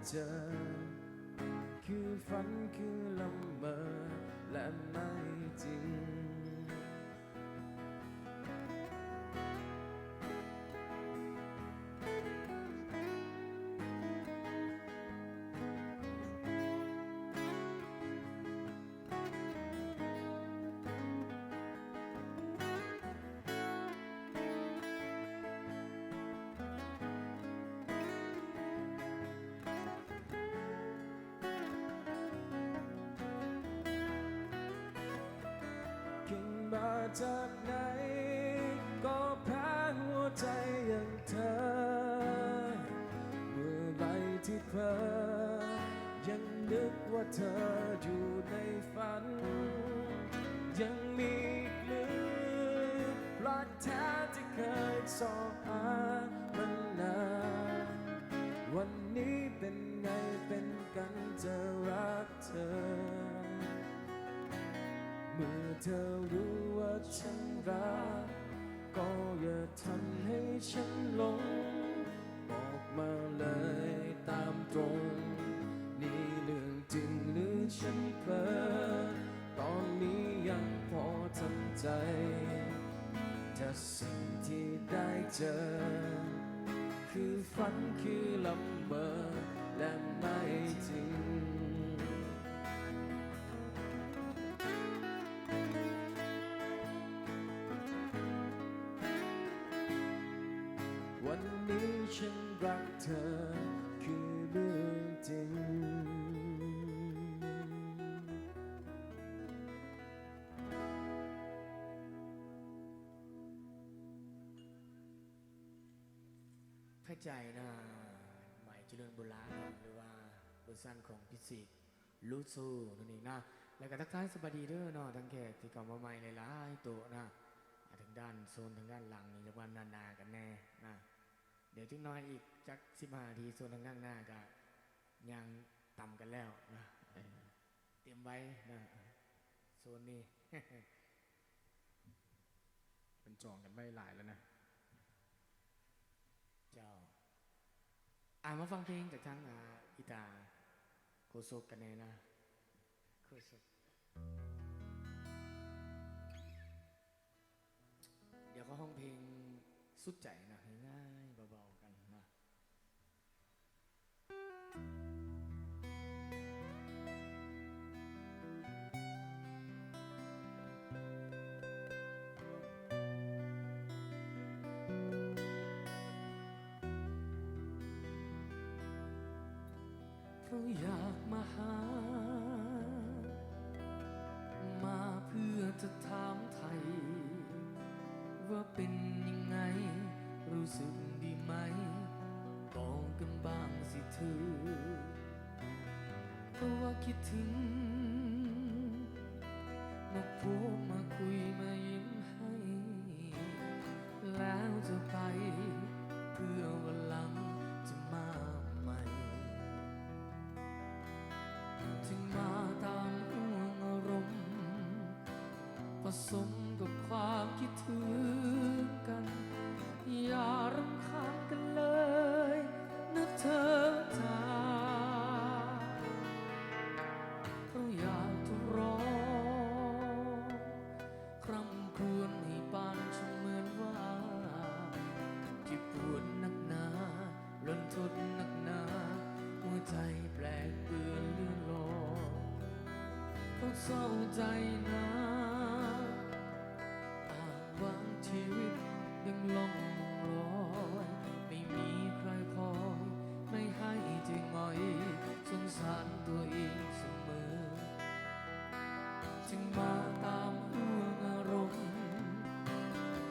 เจอคือฝันคือละเมอและไม่จริงมาจากไหนก็แพ้หัวใจอย่างเธอเมื่อไหรที่เพ้อยังนึกว่าเธออยู่ในฝันยังมีหรือพลาดแท้ที่เคยสอหามันนานวันนี้เป็นไงเป็นกันจะรักเธอเมื่อเธอรู้ว่าฉันรักก็อย่าทำให้ฉันหลงบอกมาเลยตามตรงนี่เรื่องจริงหรือฉันเพ้อตอนนี้ยังพอทำใจถ้าสิ่งที่ได้เจอคือฝันคือละเมอและไม่จริงวันนี้ฉันรักเธอคือเรื่องจริงพระใจนะหมายเจริญบุราหรือว่าเวอร์ชันของพิสิทธิ์ลูซูนั่นเองนะแล้วก็ทักทายสวัสดีเด้อเนาะทั้งแขกที่เข้ามาใหม่หลายๆตัวนะทางด้านโซนทางด้านหลังนี่เรียกว่านากันแน่นะเดี๋ยวทิ้งน้อยอีกจัก15 นาทีโซนทางด้านหน้าก็ยังต่ำกันแล้วนะเตรียมไว้นะโซนนี้ เป็นจองกันไม่หลายแล้วนะเจ้ามาฟังเพลงจากทางอีตาโคโซกกันแน่นะโคโซกเดี๋ยวก็ห้องเพลงสุดใจนะง่ายๆเบาๆกันนะเพราะอยากมาหามาเพื่อจะถามไทยว่าเป็นยังไงรู้สึกดีไหมบอกกันบ้างสิเธอเพราะว่าคิดถึงมาพบมาคุยมายิ้มให้แล้วจะไปเพื่อวันหลังจะมาใหม่จึงมาตามห่วงอารมณ์ผสมกับความคิดถึงกันอย่ารำคาญกันเลยนะเธอจ้าเพราะอยากจะรอคร่ำครวญให้ปานเสมือนว่าที่ปวดนักหนารันทดนักหนาหัวใจแปลกเปลี่ยนเลื่อนลอยเพราะเศร้าใจนะหวังชีวิตยังล่องลอยไม่มีใครคอยไม่ให้ใจง่อยสงสารตัวเองเสมอจึงมาตามห่วงอารมณ์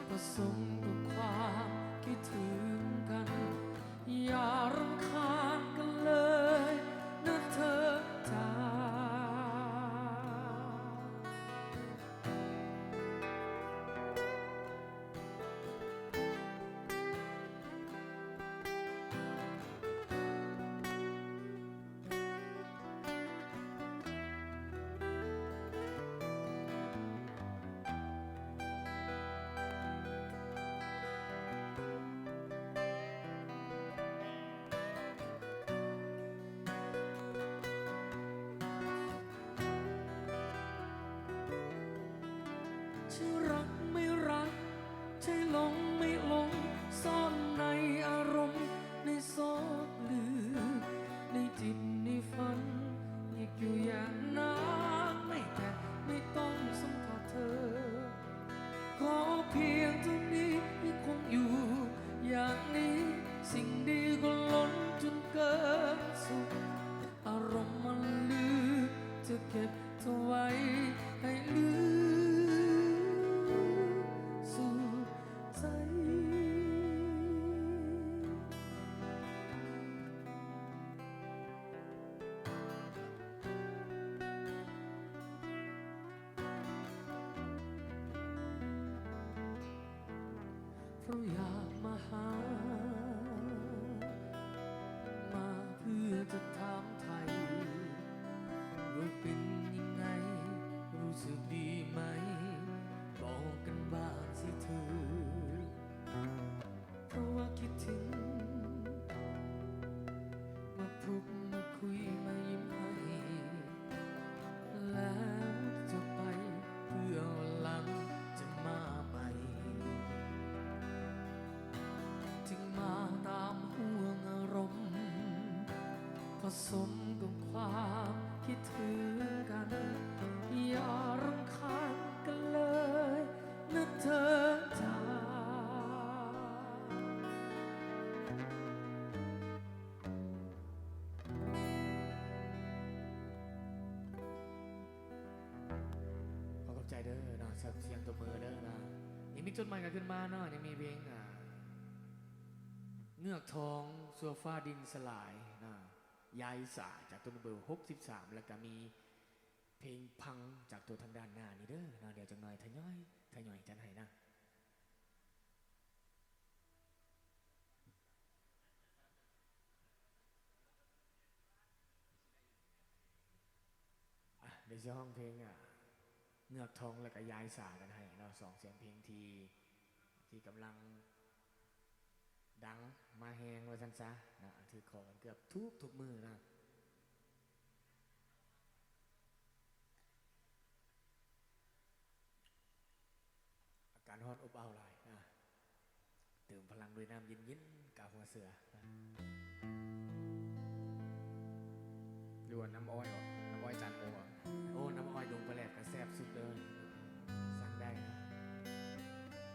ผสมกับความคิดถึงกันอย่ารำคาญกันเลยนะเธอจ้า เธอไว้ให้ลืมสู่ใจ เพราะอยากมาหา มาเพื่อจะถามไทยว่าเป็นยังไง รู้สึกดีไหม บอกกันบ้างสิเธอ เพราะว่าคิดถึง มาพบมาคุยมายิ้มให้แล้วจะไปเพื่อวันหลังจะมาใหม่ จึงมาตามห่วงอารมณ์ผสมกับความคิดถึงกัน อย่ารำคาญกันเลยนะเธอจ๋า ขอขอบใจเด้อเนาะเสียงตัวมือเด้อนะยังมีจดหมายกันขึ้นมาเนาะยังมีเพลงเงือกทองซัวฟ้าดินสลายนะยายสาจากตัวเบอร์63แล้วก็มีเพลงพังจากตัวทางด้านหน้านี่เด้อนะเดี๋ยวจังหน่อยทยอยจันให้นะเดี๋ยวจะห้องเพลงเงือกทองแล้วก็ยายสากันให้เนาะสองเสียงเพลงที่กำลังดังมาแหงว่าซันซะนะถือของกันเกือบทุกมือนะอาการฮอตอบอ้าวหลายนะเติมพลังด้วยน้ำเย็นๆกาหัวเสือนะหรือว่าน้ำอ้อยเหรอน้ำอ้อยจานโอ้โอ้น้ำอ้อยดงปลาแหลกกระแซบสุดเลยสั่งได้นะ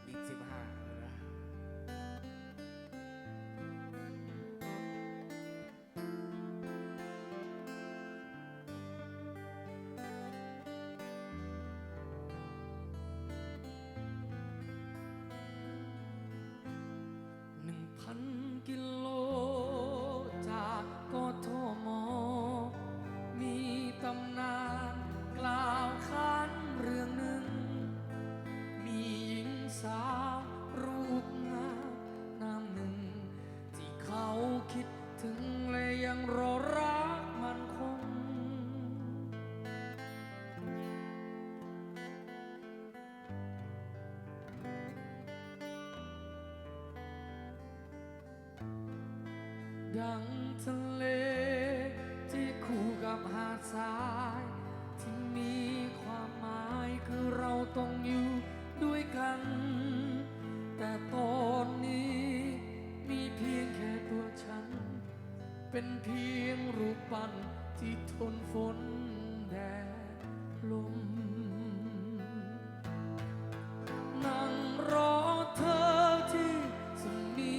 ลิตร15เลยนะ 1,000 กิโลจากกทม มีตำนานกล่าวขานเรื่องหนึ่ง มีหญิงสาวรูปงามนามหนึ่ง ที่เขาคิดถึงและยังรอรักมันคง ดังทะเลที่คู่กับหาดทราย ที่มีความหมายคือเราต้องอยู่ด้วยกัน แต่ตอนนี้มีเพียงแค่ตัวฉัน เป็นเพียงรูปปั้นที่ทนฝนแดดลม นั่งรอเธอที่สมี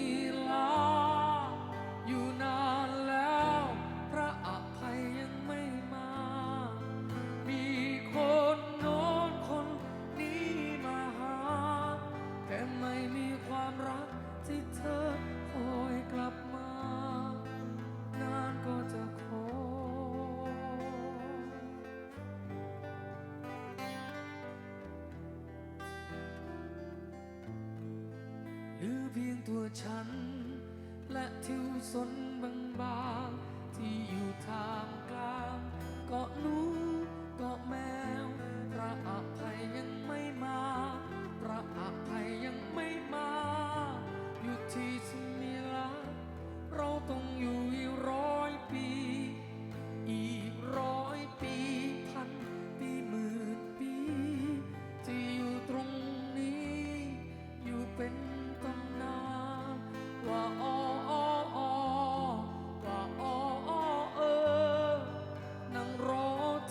ลา อยู่นานแล้วพระอภัยยังไม่มา มีคนโน้นคนนี้มาหา แต่ไม่มีความรักที่เธอคอยกลับมา นานก็จะขอ หรือเพียงตัวฉัน และทิวสนบางๆที่อยู่ท่ามกลางเกาะหนูเกาะแมว พระอภัยยังไม่มา พระอภัยยังไม่มา อยู่ที่สมิลา เราต้องอยู่อีก100 ปี อีก100 ปีพันปีหมื่นปี ที่อยู่ตรงนี้ อยู่เป็นตำนานว่าอ้อว่าอ้อนั่งรอ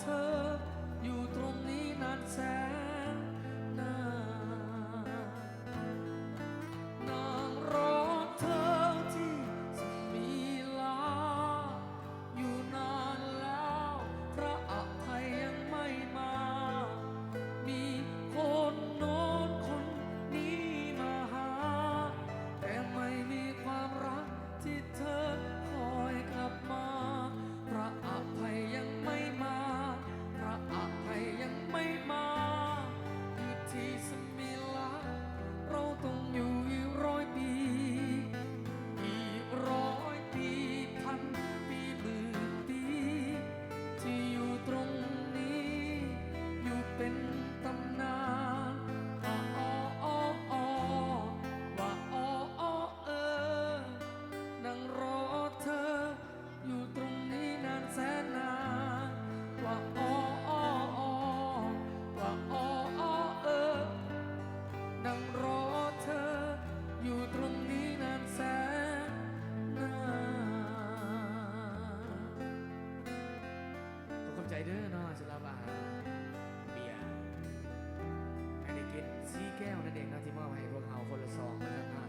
เธ เกตซีแก้วนั่นเองนะที่มอบให้พวกเขาคนละซองนะครับนะ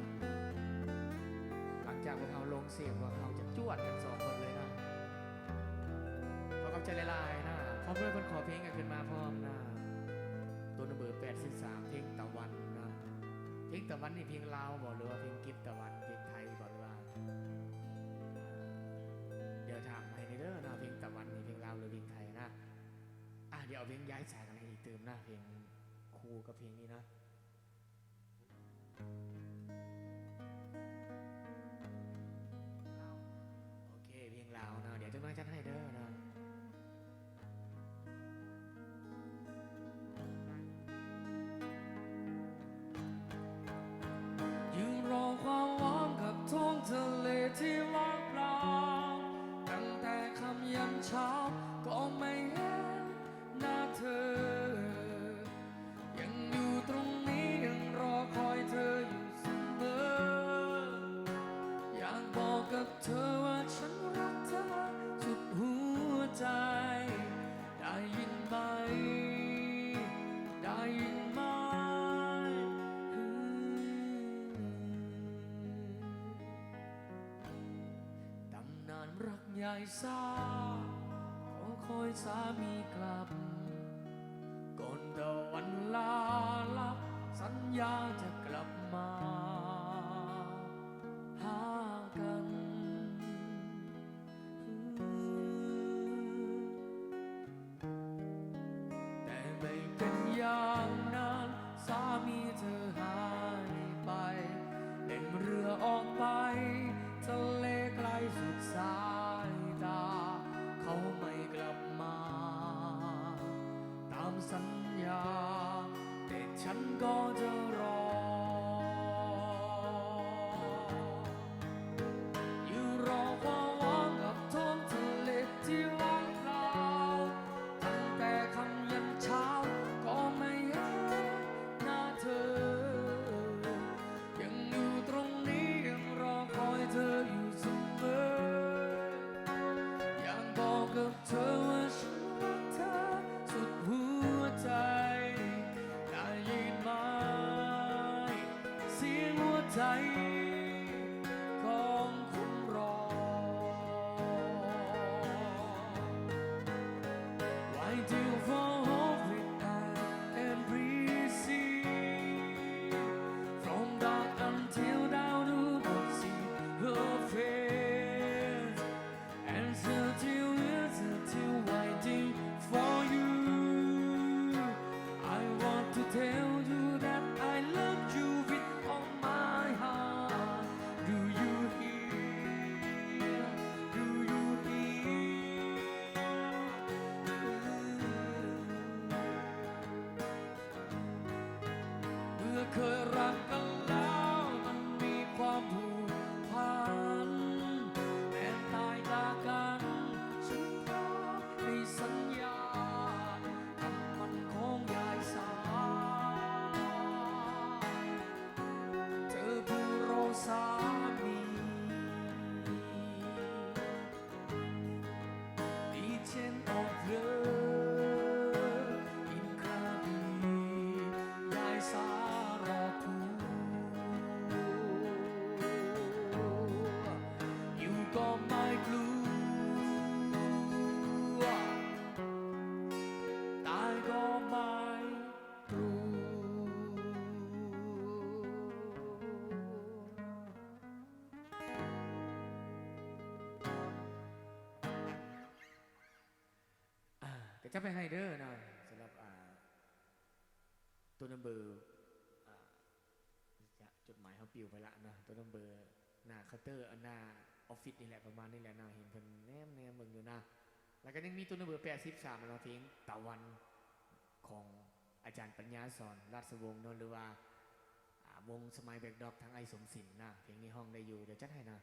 หลังจากพวกเขาลงเสียงพวกเขาจะจวดกัน2 คนเลยนะขอขอบใจหลายๆนะพร้อมด้วยคนขอเพลงกันขึ้นมาพร้อมนะตัวนัมเบอร์83เพลงตะวันนะเพลงตะวันนี่เพลงลาวบอกหรือว่าเพลงกิฟตะวันเพลงไทยบอกหรือว่าเดี๋ยวถามให้ในเด้อนะเพลงตะวันนี่เพลงลาวหรือเพลงไทยนะเดี๋ยวเอาเพลงย้ายสายกันให้อีกเติมนะเพลงคู่กับเพลงนี้นะโอเคเพลงลาวนะเดี๋ยวจะน้อยจัดให้เด้อนะยืนรอความหวังกับท้องทะเลที่ว่างเปล่าตั้งแต่คำยันเช้าก็ไม่เห็นหน้าเธอยังอยู่ตรงนี้ยังรอคอยเธออยู่เสมออยากบอกกับเธอว่าฉันรักเธอสุดหัวใจได้ยินไหมได้ยินไหมตำนานรักใหญ่สาขอคอยสามีกลับก่อนตะวันลาลับสัญญาจะกลับมาหากันแต่ไม่เป็นอย่างนั้นสามีเธอหายไปเล่นเรือออกไปทะเลไกลสุดสายตาเขาไม่กลับมาตามสัญญาแต่ฉันก็จะรออยู่รอความหวังกับท้องทะเลที่ว่างเปล่าตั้งแต่คำยันเช้าก็ไม่เห็นหน้าเธอยังอยู่ตรงนี้ยังรอคอยเธออยู่เสมออยากบอกกับเธอว่าฉันรักเธอสุดหัวใจได้ยินไหมเสียงหัวใจของคนรอ Why do you fall with every sea from dark until down to the sea her face and still waiting for you I want to tell you that I love you with all my heart do you hear do you hear เมื่อเคยรักกันแล้วมันมีความผูกพันแม้ตายจากกันฉันพร้อมให้สัญญาคำมันของยายสาเธอผู้รอสามีดีเช่นออกเรืออินคาบียายสารอทูอยู่ก็ไม่กลัวตายก็ไม่กลัว เดี๋ยวจะไปให้เด้อนะสำหรับตัวนัมเบอร์จดหมายเขาปิวไปละนะตัวนัมเบอร์หน้าเคาน์เตอร์หน้าออฟฟิศนี่แหละประมาณนี้แหละนะเห็นเพิ่นแนมมึงอยู่นะแล้วก็ยังมีตัวนัมเบอร์83เราเพลงตะวันของอาจารย์ปัญญาสอนราชวงศ์เนอะหรือว่าวงสมัยแบกดอกทางไอสมศิลป์นะเพลงนี้ห้องได้อยู่เดี๋ยวจัดให้นะ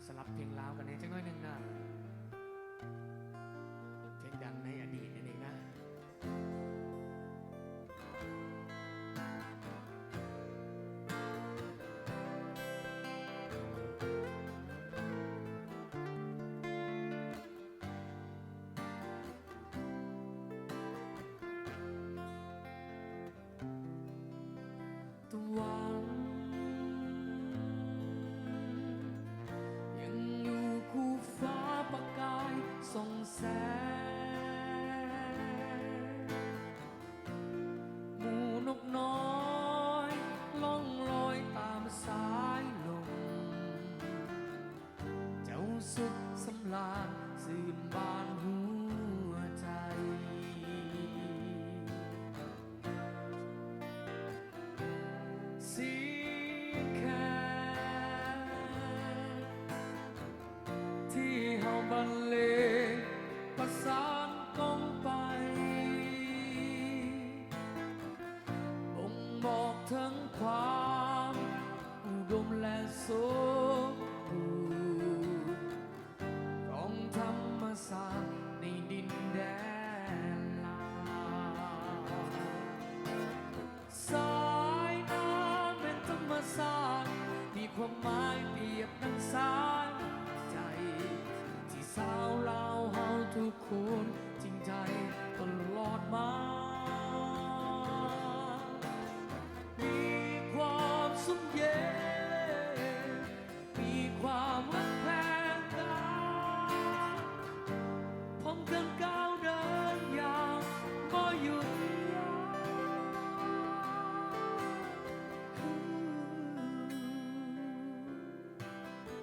สลับเพลงลาวกันในจังน้อยหนึ่งนะเพลงดังในอดีตนั่นเองนะ แสงหมูนกน้อยล่องลอยตามสายลมเจ้าสุขสำราญสื่นบานหัวใจเสียงแค่ที่เฮาบรรเลงประสานกลองไปบ่งบอกถึงความอุดมและสมบูรณ์ของธรรมศาสตร์ในดินแดนลาวสายน้ำเป็นธรรมศาสตร์มีความหมายเปรียบดังสายใจที่สาวลาวเฮาทุกคนจริงใจตลอดมา มีความสุขเย็นมีความรักแพงกันพร้อมกันก้าวเดินอย่างบ่หยุดยั้ง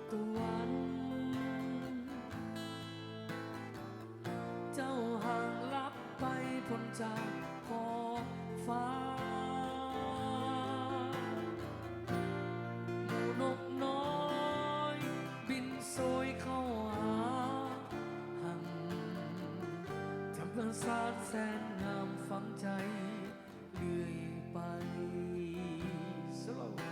ตะวันเจ้าห่างลับไปพ้นจากขอบฟ้าหมูนกน้อยบินโซยเข้าหาหังธรรมศาสตร์แสนงามฝังใจเลื่อยไปสโลว์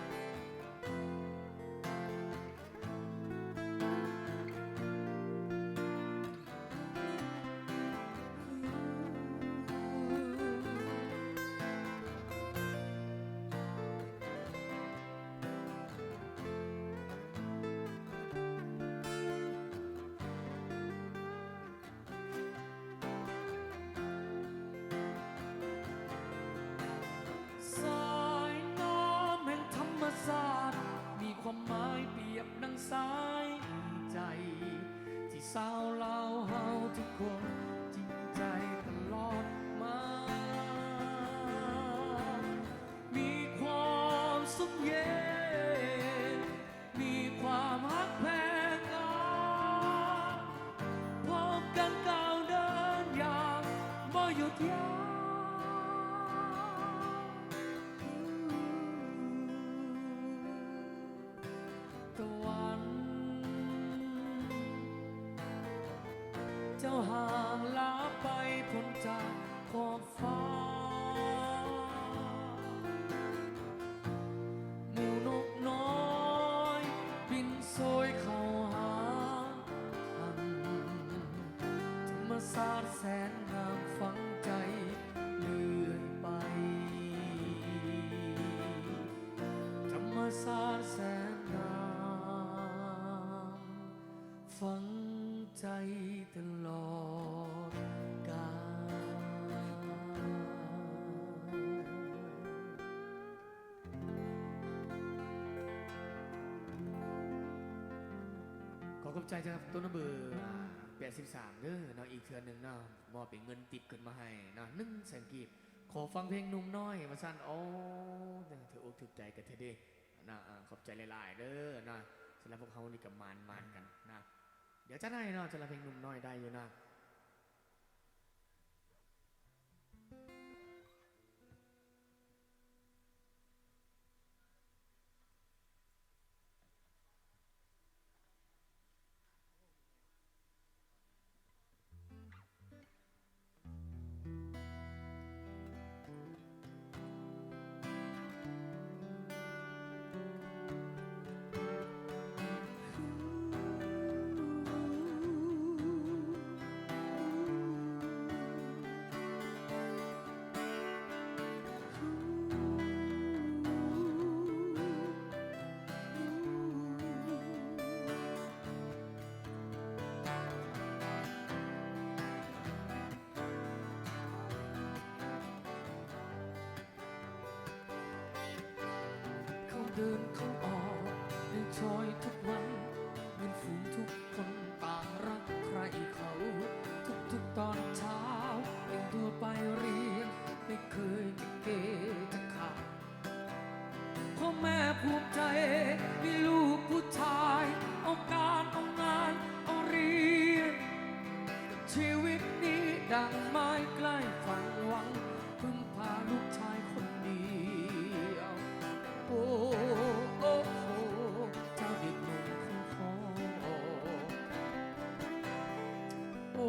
สายน้ำแห่งธรรมศาสตร์มีความหมายเปรียบดังสายใจที่สาวลาวเฮาทุกคนจริงใจตลอดมา มีความสุขเย็นมีความฮักแพงกันพร้อมกันก้าวเดินอย่างบ่หยุดยั้ง ตะวันเจ้าห่างลาไปพ้นจากขอบฟ้าหมูนกน้อยบินโซยเข้าหาหันธรรมศาสตร์แสนงามฝังใจเลื่อยไป ธรรมศาสตร์แสนงามฝังใจตลอดกาลขอขอบใจจากต้นน้ำเบอร์83เด้อเนาะอีกเทือนหนึ่งเนาะมอบเป็นเงินติดขึ้นมาให้เนาะ100,000 กีบขอฟังเพลงหนุ่มน้อยมาสั้นโอ้ถืออกถือใจกันเถอะดินะขอบใจหลายๆเด้อนะสำหรับพวกเขานี่กับมานกันนะเดี๋ยวจะได้เนาะจะรับเพลงหนุ่มน้อยได้อยู่นะ เดินเข้าออกในซอยทุกวันเหมือนฝูงทุกคนต่างรักใครเขาท ดังไม้ใกล้ฝั่งหวังพึ่งพาลูกชายคนเดียว โอ้โอ้โอ้เจ้าเด็กหนุ่มของพ่อโอ้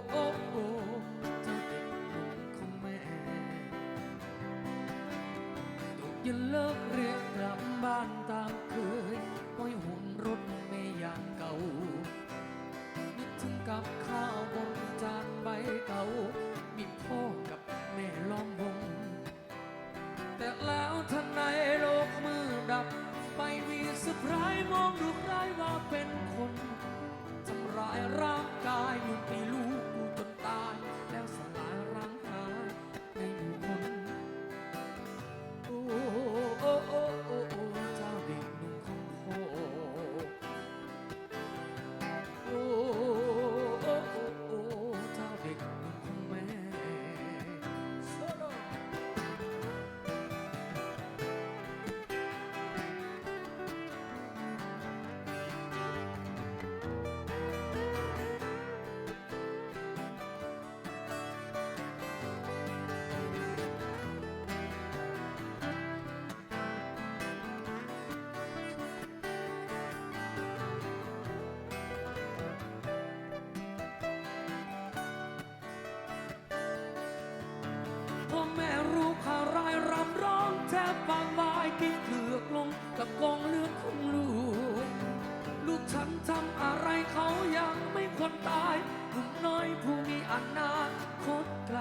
โอ้โอ้เจ้าเด็กหนุ่มของแม่ตกเย็นเลิกเรียนกลับบ้านตามเคยห้อยหุ่นรถเมย์อย่างเก่านึกถึงกับข้าวบนจานใบเก่ามีพ่อกับแม่ล้อมวงแต่แล้วท่านในโลกมือดับไปมีเซอร์ไพรส์มองดูคล้ายว่าเป็นคนทำร้ายร่างกายลูกตีลูกกูจนตายแล้วสลายร่างกายในหมู่คนโอ้โอ้โอ้โอ้โอ้เจ้าเด็กหนุ่มของพ่อโอ้โอ้โอ้โอ้เจ้าเด็กหนุ่มของแม่โซโล พ่อแม่รู้ข่าวร้ายรำร้องแทบปากวายกินเกือกลงกับกองเลือดของลูก ลูกฉันทำอะไรเขายังไม่ควรตายหนุ่มน้อยผู้มีอนาคตไกล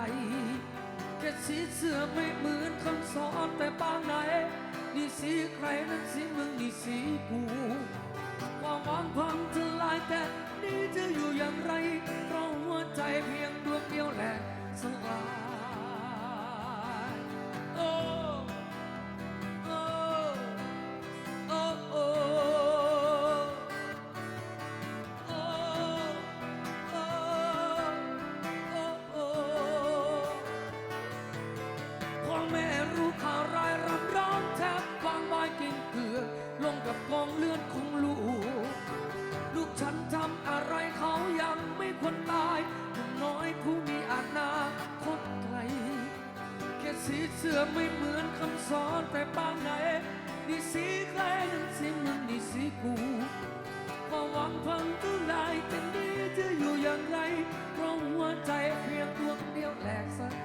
แค่สีเสื้อไม่เหมือนคำสอนแต่ปางไหนนี่สีใครนั้นสีมึงนี่สีกูความหวังพังทลายแต่นี่จะอยู่อย่างไรเพราะหัวใจเพียงดวงเดียวแหละสลายโอ้โอ้โอ้โอ้โอ้โอ้โอ้พ่อแม่รู้ข่าวร้ายรำร้องแทบวางบายกินเกลือลงกับกองเลือดของลูก ลูกฉันทำอะไรเขายังไม่ควรตายหนุ่มน้อยผู้มีอนาคตไกลแค่สีเสื้อไม่เหมือนคำสอนแต่ปางไหนนี่สีใครนั้นสีมึงนี่สีกูความหวังพังทลายแต่นี้จะอยู่อย่างไรเพราะหัวใจเพียงดวงเดียวแหลกสลาย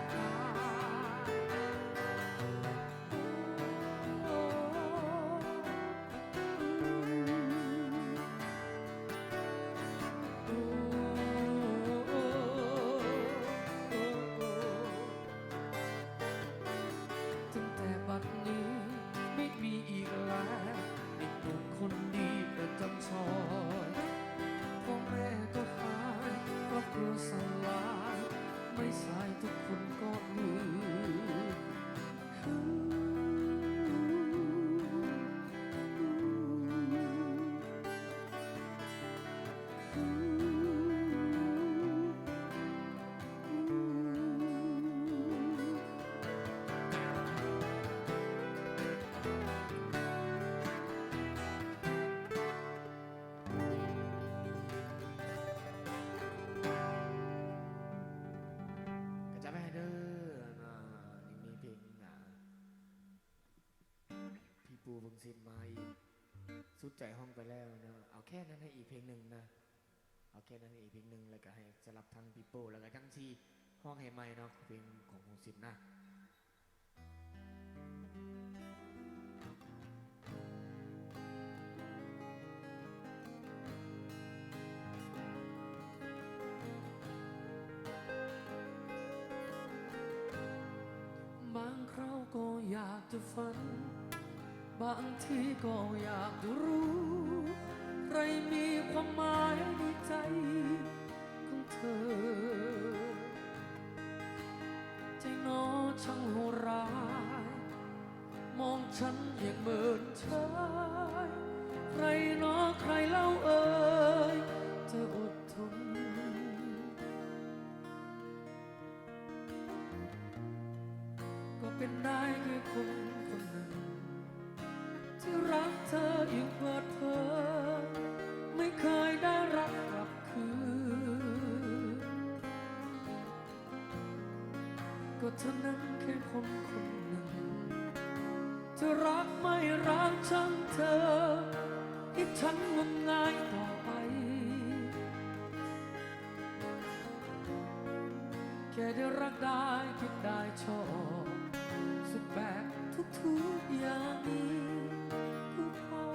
ตั้งแต่บัดนี้ไม่มีอีกแล้วเด็กหนุ่มคนดีประจำซอยพ่อแม่ก็หายครอบครัวสลายไม่สายทุกคนก็ลืก็จะไม่ให้เด้อนี่มีเพลงพี่ปูวงศิลป์มาอีกสุดใจห้องไปแล้วนะเอาแค่นั้นให้อีกเพลงหนึ่งนะเอาแค่นั้นให้อีกเพลงหนึ่งแล้วก็ให้สลับทั้งพี่ปูแล้วก็ทั้งที่ห้องให้ใหม่เนาะเพลงของวงศิลป์นะ บางคราวก็อยากจะฝัน บางทีก็อยากจะรู้ใครมีความหมายในใจของเธอ ใจน้อช่างโหดร้าย มองฉันอย่างเมินเฉยใครน้อใครเล่าเอ่ยจะอดทน ก็เป็นได้แค่คนคนหนึ่ง ที่รักเธออย่างเปิดเผยไม่เคยได้รับกลับคืน ก็เท่านั้นแค่คนคนหนึ่งจะรักไม่รักช่างเธอให้ฉันงมงายต่อไปแค่ได้รักได้คิดได้ชอบสุขแบบทุกๆอย่างนี้ก็พอ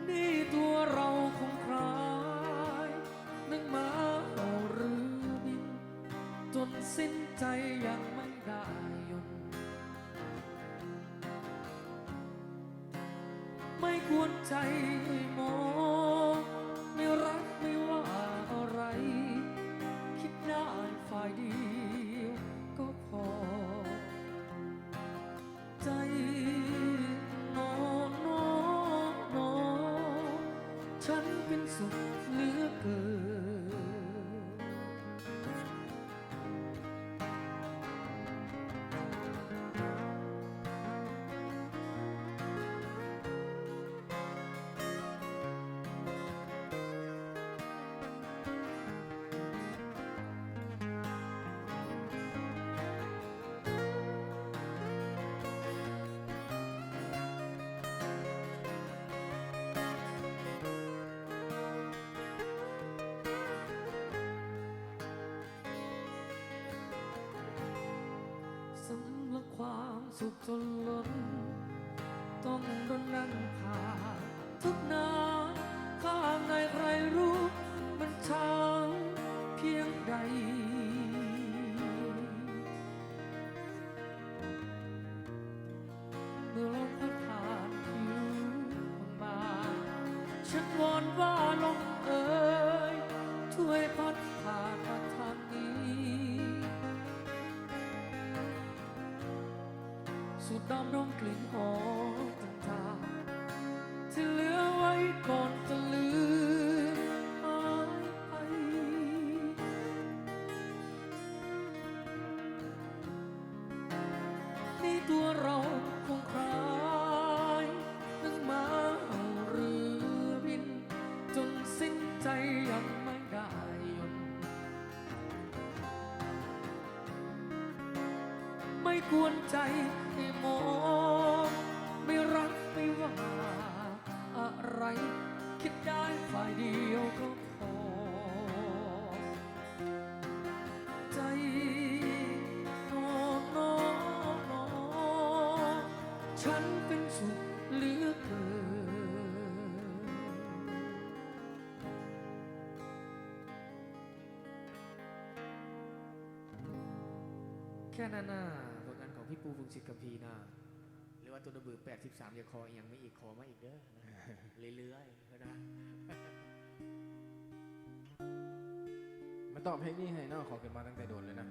นี่ตัวเราคงคล้ายนึกมาเอาหรือบินจนสิ้นใจยังไม่ได้ยนไม่กวนใจมองไม่รักไม่ว่าอะไรคิดได้ฝ่ายเดียวก็พอใจนอนนอนนอนฉันเป็นสุขเหลือเกินสำลักความสุขจนล้นต้องรนนั่งผ่านทุกนาข้างในใครรู้มันช้างเพียงใดเมื่อลมพัดผ่านผิวมาฉันวอนว่าลมเอ่ยช่วยพัดผ่านมาทางนี้สูดดมร่มกลิ่นหอมต่างๆที่เหลือไว้ก่อนจะลืมหายไปนี่ตัวเราคงคล้ายนึกมาเอาเรือบินจนสิ้นใจยังไม่ได้ยนไม่กวนใจให้มองไม่รักไม่ว่าอะไรคิดได้ฝ่ายเดียวก็พอใจนอนนอนนอนฉันเป็นสุขเหลือเกิน แค่นั้นน่ะผลงานของพี่ปูพงศิษฐ์กัมพีนะหรือว่าตัวระเบิด83อย่าคอยังไม่อีกคอมาอีกเด้อเรื่อยๆก็ได้ มาตอบเพลงนี้ให้น้องขอเกิดมาตั้งแต่โดนเลยนะ